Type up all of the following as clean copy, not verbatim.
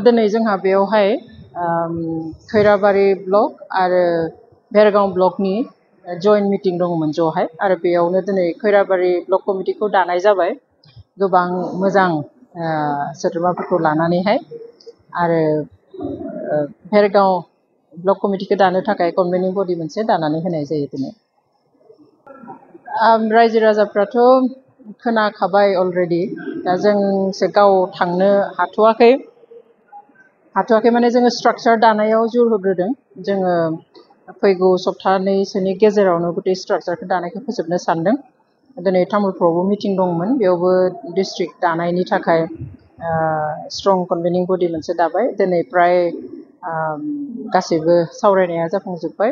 दिनै जोंहा बेयावहाय खैराबारि ब्लक आरो भेरगाव ब्लकनि जइन्ट मिटिं दङमोन ज'हाय आरो बेयावनो दिनै खैराबारि ब्लक कमिटिखौ दानाय जाबाय गोबां मोजां सोद्रोमाफोरखौ लानानैहाय आरो भेरगाव ब्लक कमिटिखौ दानो थाखाय कनभेनिं बडि मोनसे दानानै होनाय जायो दिनै रायजो राजाफ्राथ' खोनाखाबाय अलरेडि दा जोंसो गाव थांनो हाथ'वाखै माने जोङो स्ट्राक्चार दानायाव जुर होग्रोदों जोङो फैगौ सप्तानैसोनि गेजेरावनो गटे स्ट्राक्चारखौ दानायखौ फोजोबनो सानदों दिनै तामुलपुरावबो मिटिं दंमोन बेयावबो डिस्ट्रिक्ट दानायनि थाखाय स्ट्रं कनभेनिं बडि मोनसे दाबाय दिनै प्राय गासैबो सावरायनाया जाफुंजोब्बाय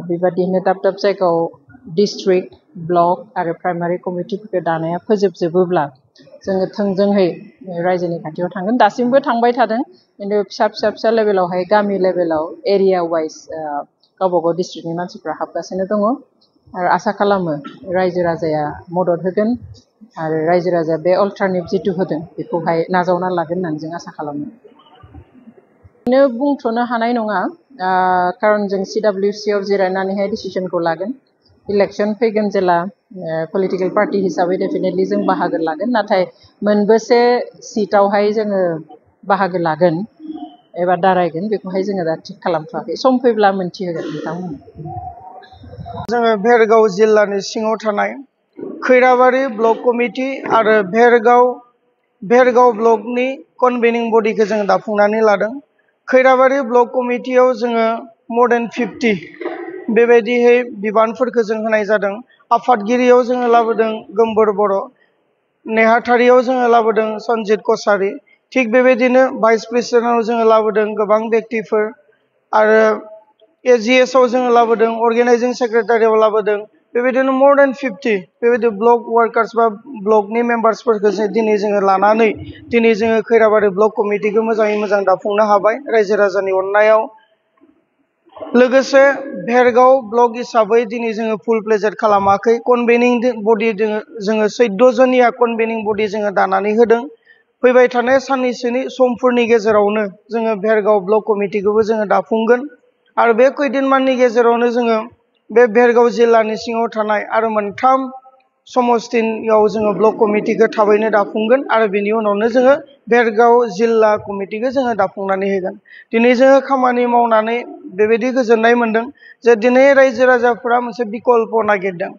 बेबादिनो दाब दाब जायगायाव डिस्ट्रिक्ट ब्लक आरो प्राइमारि कमिटिफोरखौ दानाया फोजोबजोबोब्ला जोङो थोंजोंहै रायजोनि खाथियाव थांगोन दासिमबो थांबाय थादों खिन्थु फिसा लेभेलावहाय गामि लेभेलाव एरिया वाइज गावबागाव डिस्ट्रिक्टनि मानसिफ्रा हाबगासिनो दङ आरो आसा खालामो रायजो राजाया मदद होगोन आरो रायजो राजाया बे अल्टारनेटिभ जिथु होदों बेखौहाय नाजावना लागोन होननानै जों आसा खालामो बुंथ'नो हानाय नङा खारन जों CWC आव जिरायनानैहाय डिसिसनखौ लागोन इलेक्शन फैगोन जेला पलिटिकल पार्टी हिसाबै डेफिनेटलि जों बाहागो लागोन नाथाय मोनबेसे सीटावहाय जोङो बाहागो लागोन एबा दारायगोन बेखौहाय जोङो दा थिग खालामथ'वाखै सम फैब्ला मोनथिहोगोन नोंथांमोन जोङो भेरगाव जिल्लानि सिङाव थानाय खैराबारि ब्लक कमिटि आरो भेरगाव ब्लकनि कनभेनिं बडिखौ जों दाफुंनानै लादों खैराबारि ब्लक कमिटियाव जोङो more than 50 बेबायदिहै बिबानफोरखौ जों होनाय जादों आफादगिरियाव जोङो लाबोदों गोमबोर बर' नेहाथारियाव जोङो लाबोदों सन्जित कसारी थिग बेबायदिनो भाइस प्रेसिडेन्टआव जोङो लाबोदों गोबां व्यक्तिफोर आरो AGS आव जोङो लाबोदों अर्गेनाइजिं सेक्रेटारियाव लाबोदों बेबायदिनो more than 50 बेबायदि ब्लक वार्कार्स बा ब्लकनि मेम्बार्सफोरखौ दिनै जोङो लानानै दिनै जोङो खैराबारि ब्लक कमिटिखौ मोजाङै मोजां दाफुंनो हाबाय रायजो राजानि अननायाव लोगोसे भेरगाव ब्लक हिसाबै दिनै जोङो फुल प्लेजेड खालामाखै कनभेनिं बडि जोङो 14 जनिया कनभेनिं बडि जोङो दानानै होदों फैबाय थानाय साननैसोनि समफोरनि गेजेरावनो जोङो भेरगाव ब्लक कमिटिखौबो जोङो दाफुंगोन आरो बे खैदिनमाननि गेजेरावनो जोङो बे भेरगाव जिल्लानि सिङाव थानाय आरो मोनथाम समस्तियाव जोङो ब्लक कमिटिखौ थाबैनो दाफुंगोन आरो बेनि उनावनो जोङो भेरगाव जिल्ला कमिटिखौ जोङो दाफुंनानै होगोन दिनै जोङो खामानि मावनानै बेबायदि गोजोननाय मोनदों जे दिनै रायजो राजाफोरा मोनसे बिकल्प नागिरदों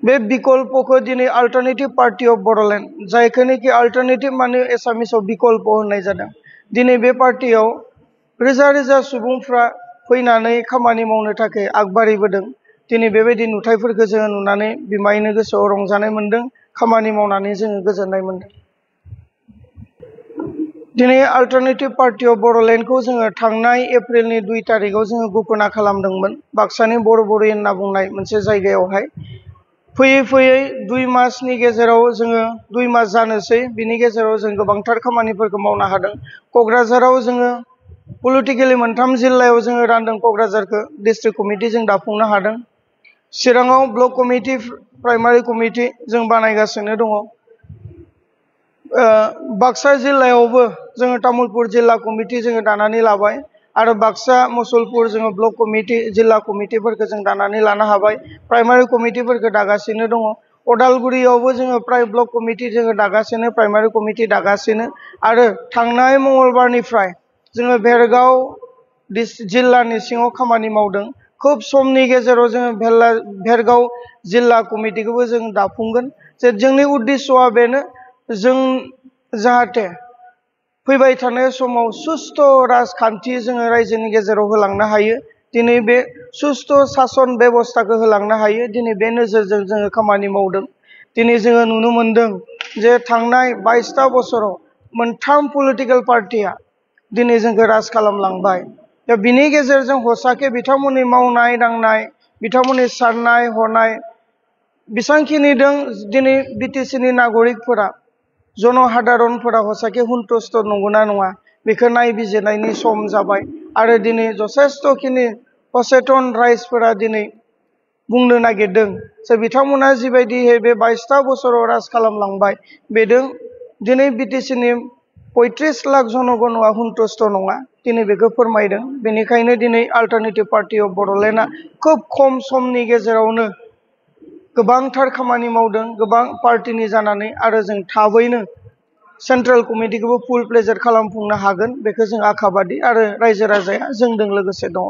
बे बिकल्पखौ दिनै अल्टारनेटिभ पार्टी अफ बड'लेण्ड जायखौनोखि अल्टारनेटिभ माने एसामिसाव बिकल्प होननाय जादों दिनै बे पार्टियाव रोजा सुबुंफ्रा फैनानै खामानि मावनो थाखाय आगबारिबोदों दिनै बेबायदि नुथायफोरखौ जोङो नुनानै बिमायनो गोसोआव रंजानाय मोनदों खामानि मावनानै जोङो गोजोननाय मोनदों दिनै अल्टारनेटिभ पार्टी अफ बड'लेण्डखौ जोङो थांनाय एप्रिलनि 2 तारिखआव जोङो घोषणा खालामदोंमोन बाक्सानि बरबरि होनना बुंनाय मोनसे जायगायावहाय फैयै 2 मासनि गेजेराव जोङो 2 मास जानोसै बिनि गेजेराव जों गोबांथार खामानिफोरखौ मावनो हादों क'क्राझाराव जोङो पलिटिकेलि मोनथाम जिल्लायाव जोङो रानदों क'क्राझारखौ डिस्ट्रिक्ट कमिटि जों दाफुंनो हादों चिराङाव ब्लक कमिटि प्राइमारि कमिटि जों बानायगासिनो दङ बाक्सा जिल्लायावबो जोङो तामुलपुर जिल्ला कमिटि जोङो दानानै लाबाय आरो बाक्सा मुसलपुर जोङो ब्लक कमिटि जिल्ला कमिटिफोरखौ जों दानानै लानो हाबाय प्राइमारि कमिटिफोरखौ दागासिनो दङ अदालगुरियावबो जोङो प्राय ब्लक कमिटि जोङो दागासिनो प्राइमारि कमिटि दागासिनो आरो थांनाय मंगलबारनिफ्राय जोङो भेरगाव जिल्लानि सिङाव खामानि मावदों खोब समनि गेजेराव जोङो भेरगाव जिल्ला कमिटिखौबो जों दाफुंगोन जे जोंनि उद्देश्यआ बेनो जों जाहाथे फैबाय थानाय समाव सुस्थ' राजखान्थि जोङो रायजोनि गेजेराव होलांनो हायो दिनै बे सुस्थ' सासन बेबस्थाखौ होलांनो हायो दिनै बे नोजोरजों जोङो खामानि मावदों दिनै जोङो नुनो मोनदों जे थांनाय 22 बोसोराव मोनथाम पलिटिकेल पार्टिया दिनै जोंखौ राज खालामलांबाय दा बिनि गेजेरजों हसाके बिथांमोननि मावनाय दांनाय बिथांमोननि साननाय हनाय बेसांखिनि दं दिनै BTCनि नागरिकफोरा जनहादारनफोरा हसाके हुन्थुस्थ' नंगौना नङा बेखौ नायबिजिरनायनि सम जाबाय आरो दिनै जथेस्थ'खिनि सचेतन राइजफोरा दिनै बुंनो नागिरदों जे बिथांमोना जिबायदिहै बे 22 बोसोराव राज खालामलांबाय बेजों दिनै बिटिसिनि 35 लाख जनगणआ सन्तुष्ट नङा दिनै बेखौ फोरमायदों बेनिखायनो दिनै अल्टारनेटिभ पार्टी अफ बड'लेण्डआ खोब खम समनि गेजेरावनो गोबांथार खामानि मावदों गोबां पार्टीनि जानानै आरो जों थाबैनो सेन्ट्रेल कमिटिखौबो फुल प्लेजार खालामफुंनो हागोन बेखौ जों आखाबादि आरो रायजो राजाया जोंजों लोगोसे दङ